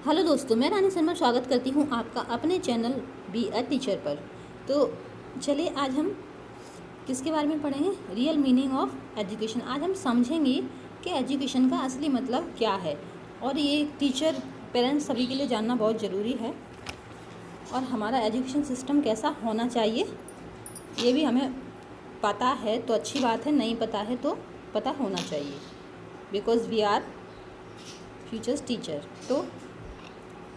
Hello दोस्तों, मैं रानी शर्मा स्वागत करती हूँ आपका अपने चैनल बी अ टीचर पर। तो चलिए आज हम किसके बारे में पढ़ेंगे, रियल मीनिंग ऑफ एजुकेशन। आज हम समझेंगे कि एजुकेशन का असली मतलब क्या है और ये टीचर, पेरेंट्स सभी के लिए जानना बहुत ज़रूरी है। और हमारा एजुकेशन सिस्टम कैसा होना चाहिए ये भी हमें पता है तो अच्छी बात है, नहीं पता है तो पता होना चाहिए, because we are futures teacher. तो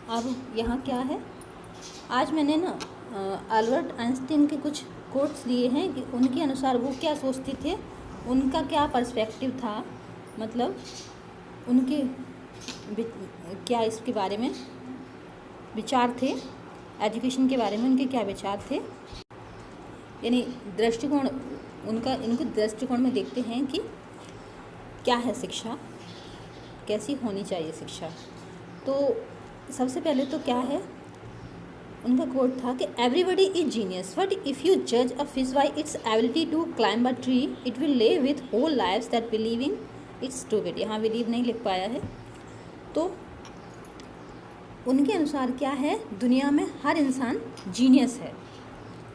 अब यहाँ क्या है, आज मैंने ना अल्बर्ट आइंस्टीन के कुछ कोट्स लिए हैं कि उनके अनुसार वो क्या सोचते थे, उनका क्या पर्सपेक्टिव था, मतलब उनके क्या इसके बारे में विचार थे, एजुकेशन के बारे में उनके क्या विचार थे, यानी दृष्टिकोण उनका। इनको दृष्टिकोण में देखते हैं कि क्या है शिक्षा, कैसी होनी चाहिए शिक्षा। तो सबसे पहले तो क्या है, उनका कोट था कि everybody is genius but if you जज a fish by its ability to climb a tree it will live with whole lifes that believing it's stupid. यहाँ बिलीव नहीं लिख पाया है। तो उनके अनुसार क्या है, दुनिया में हर इंसान जीनियस है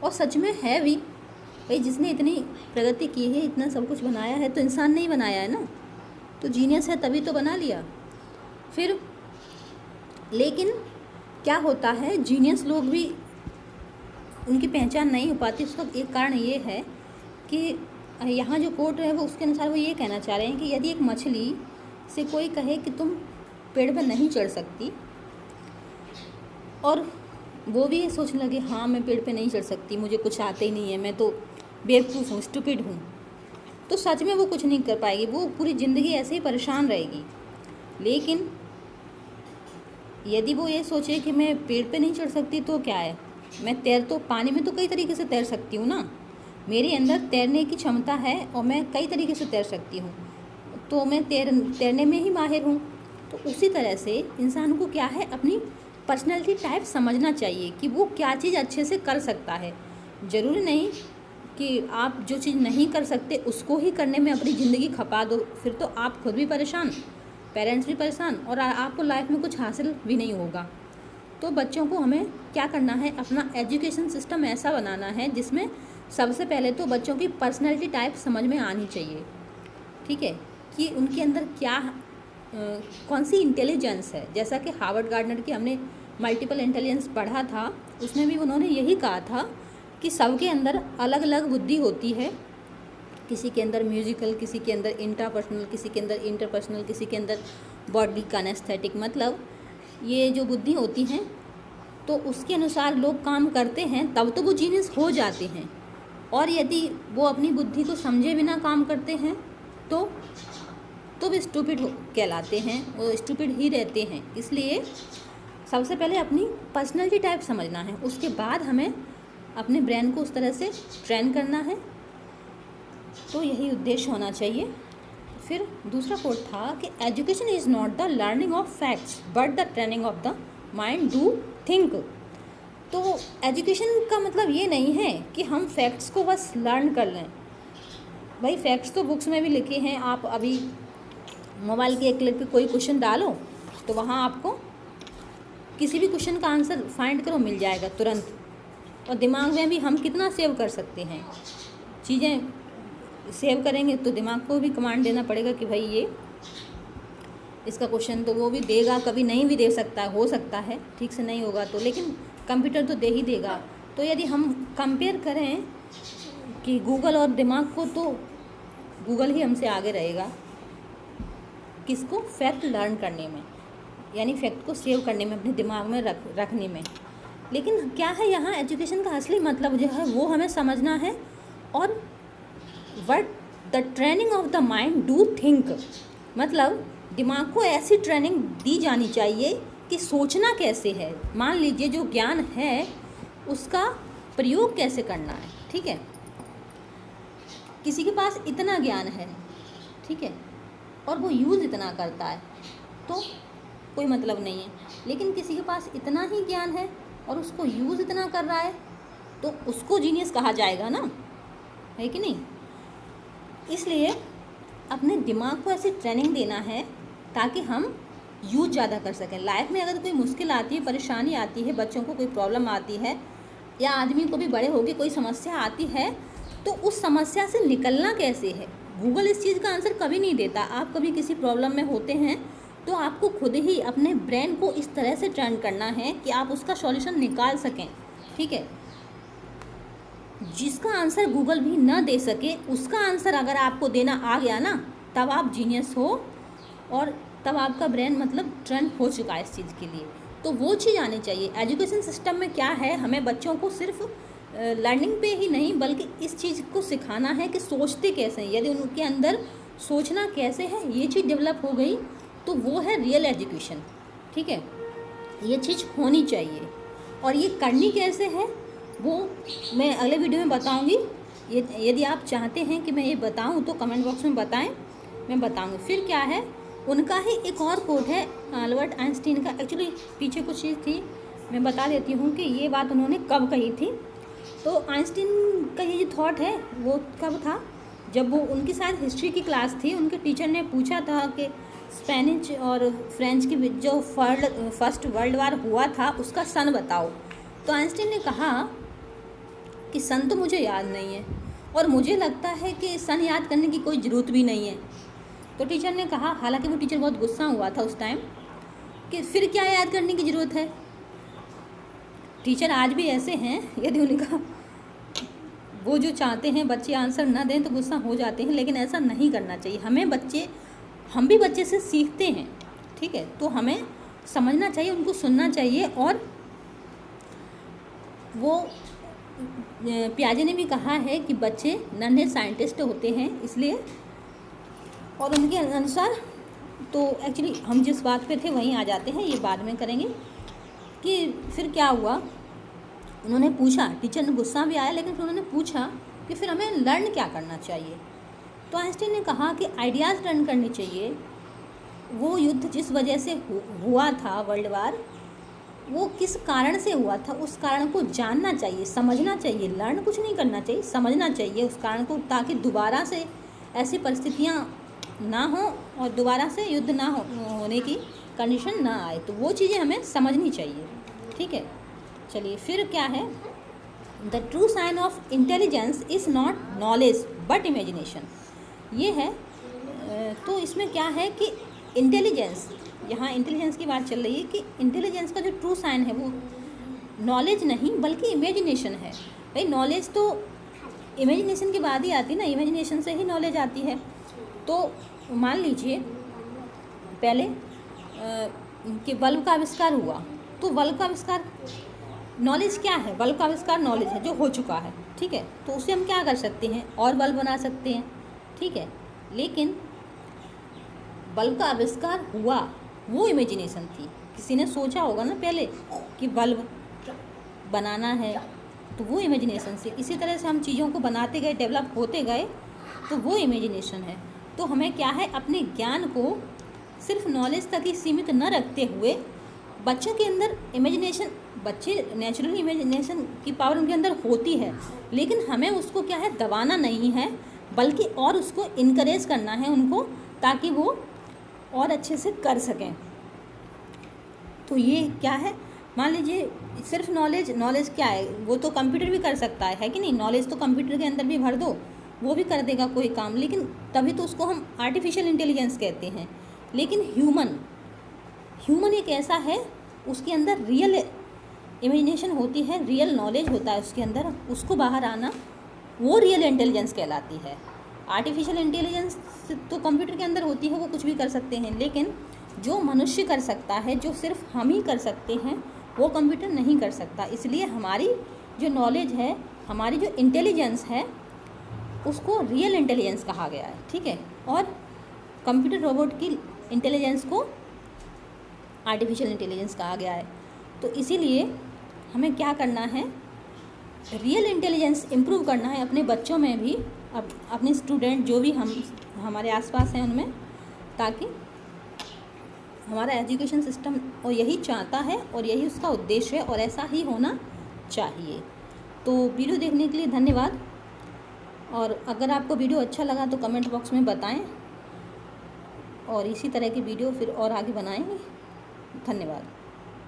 और सच में है भी। भाई जिसने इतनी प्रगति की है, इतना सब कुछ बनाया है, तो इंसान नहीं बनाया है ना, तो जीनियस है तभी तो बना लिया। फिर लेकिन क्या होता है, जीनियस लोग भी उनकी पहचान नहीं हो पाती। उसका एक कारण ये है कि यहाँ जो कोट है वो उसके अनुसार वो ये कहना चाह रहे हैं कि यदि एक मछली से कोई कहे कि तुम पेड़ पर नहीं चढ़ सकती और वो भी ये सोचने लगे हाँ मैं पेड़ पे नहीं चढ़ सकती, मुझे कुछ आता ही नहीं है, मैं तो बेवकूफ़ हूँ, स्टूपिड हूँ, तो सच में वो कुछ नहीं कर पाएगी, वो पूरी ज़िंदगी ऐसे ही परेशान रहेगी। लेकिन यदि वो ये सोचे कि मैं पेड़ पे नहीं चढ़ सकती तो क्या है, मैं तो पानी में तो कई तरीके से तैर सकती हूँ ना, मेरे अंदर तैरने की क्षमता है और मैं कई तरीके से तैर सकती हूँ, तो मैं तैरने में ही माहिर हूँ। तो उसी तरह से इंसान को क्या है, अपनी पर्सनैलिटी टाइप समझना चाहिए कि वो क्या चीज़ अच्छे से कर सकता है। ज़रूरी नहीं कि आप जो चीज़ नहीं कर सकते उसको ही करने में अपनी ज़िंदगी खपा दो, फिर तो आप खुद भी परेशान, पेरेंट्स भी परेशान और आपको लाइफ में कुछ हासिल भी नहीं होगा। तो बच्चों को हमें क्या करना है, अपना एजुकेशन सिस्टम ऐसा बनाना है जिसमें सबसे पहले तो बच्चों की पर्सनैलिटी टाइप समझ में आनी चाहिए, ठीक है, कि उनके अंदर क्या कौन सी इंटेलिजेंस है। जैसा कि हार्वर्ड गार्डनर की हमने मल्टीपल इंटेलिजेंस पढ़ा था, उसमें भी उन्होंने यही कहा था कि सबके अंदर अलग अलग बुद्धि होती है, किसी के अंदर म्यूजिकल, किसी के अंदर इंट्रापर्सनल, किसी के अंदर इंटरपर्सनल, किसी के अंदर बॉडी कानेस्थेटिक, मतलब ये जो बुद्धि होती हैं तो उसके अनुसार लोग काम करते हैं तब तो वो जीनियस हो जाते हैं, और यदि वो अपनी बुद्धि को समझे बिना काम करते हैं तो वे स्टूपिड कहलाते हैं, वो स्टूपिड ही रहते हैं। इसलिए सबसे पहले अपनी पर्सनैलिटी टाइप समझना है, उसके बाद हमें अपने ब्रेन को उस तरह से ट्रेन करना है। तो यही उद्देश्य होना चाहिए। फिर दूसरा कोट था कि education is not the learning of facts but the training of the mind do think. तो एजुकेशन का मतलब ये नहीं है कि हम फैक्ट्स को बस लर्न कर लें। भाई फैक्ट्स तो बुक्स में भी लिखे हैं, आप अभी मोबाइल के एक क्लिक पे कोई क्वेश्चन डालो तो वहाँ आपको किसी भी क्वेश्चन का आंसर फाइंड करो मिल जाएगा तुरंत। और दिमाग में भी हम कितना सेव कर सकते हैं चीज़ें, सेव करेंगे तो दिमाग को भी कमांड देना पड़ेगा कि भाई ये इसका क्वेश्चन, तो वो भी देगा, कभी नहीं भी दे सकता है, हो सकता है ठीक से नहीं होगा तो, लेकिन कंप्यूटर तो दे ही देगा। तो यदि हम कंपेयर करें कि गूगल और दिमाग को, तो गूगल ही हमसे आगे रहेगा किसको, फैक्ट लर्न करने में, यानी फैक्ट को सेव करने में, अपने दिमाग में रखने में। लेकिन क्या है, यहाँ एजुकेशन का असली मतलब जो है वो हमें समझना है। और what the training of the mind do think, मतलब दिमाग को ऐसी ट्रेनिंग दी जानी चाहिए कि सोचना कैसे है। मान लीजिए जो ज्ञान है उसका प्रयोग कैसे करना है, ठीक है, किसी के पास इतना ज्ञान है, ठीक है, और वो यूज़ इतना करता है तो कोई मतलब नहीं है। लेकिन किसी के पास इतना ही ज्ञान है और उसको यूज़ इतना कर रहा है तो उसको जीनियस कहा जाएगा ना, है कि नहीं। इसलिए अपने दिमाग को ऐसी ट्रेनिंग देना है ताकि हम यूज ज़्यादा कर सकें। लाइफ में अगर कोई मुश्किल आती है, परेशानी आती है, बच्चों को कोई प्रॉब्लम आती है या आदमी को भी बड़े होके कोई समस्या आती है, तो उस समस्या से निकलना कैसे है, गूगल इस चीज़ का आंसर कभी नहीं देता। आप कभी किसी प्रॉब्लम में होते हैं तो आपको खुद ही अपने ब्रेन को इस तरह से ट्रेन करना है कि आप उसका सॉल्यूशन निकाल सकें, ठीक है। जिसका आंसर गूगल भी न दे सके, उसका आंसर अगर आपको देना आ गया ना, तब आप जीनियस हो और तब आपका ब्रेन मतलब ट्रेंड हो चुका है इस चीज़ के लिए। तो वो चीज़ आनी चाहिए। एजुकेशन सिस्टम में क्या है, हमें बच्चों को सिर्फ लर्निंग पे ही नहीं बल्कि इस चीज़ को सिखाना है कि सोचते कैसे हैं। यदि उनके अंदर सोचना कैसे है ये चीज़ डेवलप हो गई तो वो है रियल एजुकेशन, ठीक है। ये चीज़ होनी चाहिए और ये करनी कैसे है वो मैं अगले वीडियो में बताऊंगी। यदि आप चाहते हैं कि मैं ये बताऊं तो कमेंट बॉक्स में बताएं, मैं बताऊंगी। फिर क्या है, उनका ही एक और कोट है अल्बर्ट आइंस्टीन का। एक्चुअली पीछे कुछ चीज़ थी, मैं बता देती हूँ कि ये बात उन्होंने कब कही थी। तो आइंस्टीन का ये जो थॉट है वो कब था, जब वो उनकी शायद हिस्ट्री की क्लास थी, उनके टीचर ने पूछा था कि स्पेनिश और फ्रेंच की जो फर्स्ट वर्ल्ड वार हुआ था उसका सन बताओ। तो आइंस्टीन ने कहा कि सन तो मुझे याद नहीं है और मुझे लगता है कि सन याद करने की कोई ज़रूरत भी नहीं है। तो टीचर ने कहा, हालांकि वो टीचर बहुत गुस्सा हुआ था उस टाइम, कि फिर क्या याद करने की ज़रूरत है। टीचर आज भी ऐसे हैं, यदि उनका वो जो चाहते हैं बच्चे आंसर ना दें तो गुस्सा हो जाते हैं, लेकिन ऐसा नहीं करना चाहिए। हम भी बच्चे से सीखते हैं, ठीक है। तो हमें समझना चाहिए, उनको सुनना चाहिए। और वो पियाजे ने भी कहा है कि बच्चे नन्हे साइंटिस्ट होते हैं, इसलिए। और उनके अनुसार तो एक्चुअली हम जिस बात पे थे वहीं आ जाते हैं, ये बाद में करेंगे। कि फिर क्या हुआ, उन्होंने पूछा, टीचर ने गुस्सा भी आया लेकिन फिर उन्होंने पूछा कि फिर हमें लर्न क्या करना चाहिए। तो आइंस्टीन ने कहा कि आइडियाज़ लर्न करनी चाहिए। वो युद्ध जिस वजह से हुआ था, वर्ल्ड वार, वो किस कारण से हुआ था, उस कारण को जानना चाहिए, समझना चाहिए। लर्न कुछ नहीं करना चाहिए, समझना चाहिए उस कारण को, ताकि दोबारा से ऐसी परिस्थितियाँ ना हो और दोबारा से युद्ध ना होने की कंडीशन ना आए। तो वो चीज़ें हमें समझनी चाहिए, ठीक है। चलिए फिर क्या है, the true sign of intelligence is not knowledge but imagination. ये है। तो इसमें क्या है कि इंटेलिजेंस, यहाँ इंटेलिजेंस की बात चल रही है कि इंटेलिजेंस का जो ट्रू साइन है वो नॉलेज नहीं बल्कि इमेजिनेशन है। भाई नॉलेज तो इमेजिनेशन के बाद ही आती है ना, इमेजिनेशन से ही नॉलेज आती है। तो मान लीजिए पहले कि बल्ब का आविष्कार हुआ, तो बल्ब का आविष्कार नॉलेज क्या है, बल्ब का आविष्कार नॉलेज है जो हो चुका है, ठीक है। तो उससे हम क्या कर सकते हैं, और बल्ब बना सकते हैं, ठीक है। लेकिन बल्ब का आविष्कार हुआ वो इमेजिनेशन थी, किसी ने सोचा होगा ना पहले कि बल्ब बनाना है, तो वो इमेजिनेशन से। इसी तरह से हम चीज़ों को बनाते गए, डेवलप होते गए, तो वो इमेजिनेशन है। तो हमें क्या है, अपने ज्ञान को सिर्फ नॉलेज तक ही सीमित न रखते हुए बच्चों के अंदर इमेजिनेशन, बच्चे नेचुरली इमेजिनेशन की पावर उनके अंदर होती है, लेकिन हमें उसको क्या है, दबाना नहीं है बल्कि और उसको इनकरेज करना है उनको, ताकि वो और अच्छे से कर सकें। तो ये क्या है, मान लीजिए सिर्फ नॉलेज क्या है, वो तो कंप्यूटर भी कर सकता है कि नहीं। नॉलेज तो कंप्यूटर के अंदर भी भर दो, वो भी कर देगा कोई काम, लेकिन तभी तो उसको हम आर्टिफिशियल इंटेलिजेंस कहते हैं। लेकिन ह्यूमन एक ऐसा है, उसके अंदर रियल इमेजिनेशन होती है, रियल नॉलेज होता है उसके अंदर, उसको बाहर आना, वो रियल इंटेलिजेंस कहलाती है। आर्टिफिशियल इंटेलिजेंस तो कंप्यूटर के अंदर होती है, वो कुछ भी कर सकते हैं, लेकिन जो मनुष्य कर सकता है, जो सिर्फ हम ही कर सकते हैं, वो कंप्यूटर नहीं कर सकता। इसलिए हमारी जो नॉलेज है, हमारी जो इंटेलिजेंस है, उसको रियल इंटेलिजेंस कहा गया है, ठीक है। और कंप्यूटर रोबोट की इंटेलिजेंस को आर्टिफिशियल इंटेलिजेंस कहा गया है। तो इसीलिए हमें क्या करना है, रियल इंटेलिजेंस इम्प्रूव करना है अपने बच्चों में भी, अपने स्टूडेंट जो भी हमारे आसपास हैं उनमें, ताकि हमारा एजुकेशन सिस्टम और यही चाहता है और यही उसका उद्देश्य है और ऐसा ही होना चाहिए। तो वीडियो देखने के लिए धन्यवाद। और अगर आपको वीडियो अच्छा लगा तो कमेंट बॉक्स में बताएं। और इसी तरह की वीडियो फिर और आगे बनाएंगे। धन्यवाद।